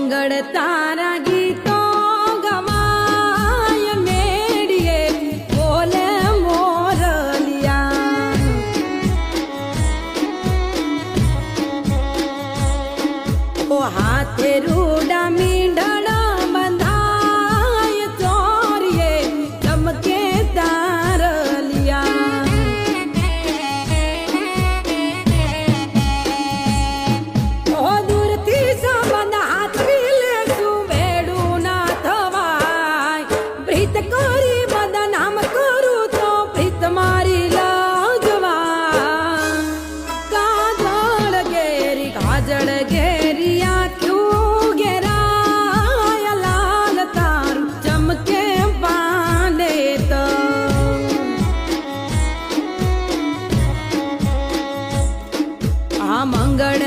મંગળ તારા ગીતો ગવાય મેડીએ બોલે મોરલિયા ઓ હાથે રૂડા મીંઢળ બંધાય ચોરીએ ચમકે તારલિયા ઓ દૂરથી સંબંધ હાથ વિલે સુમેળું ના થવાય પ્રીત કરી બદનામ કરું તો પ્રીત મારી લાજવા કાજળ ઘેરી આખ્યું ઘેરાય લાલ તારું ચમકે પાને તો આ મંગળ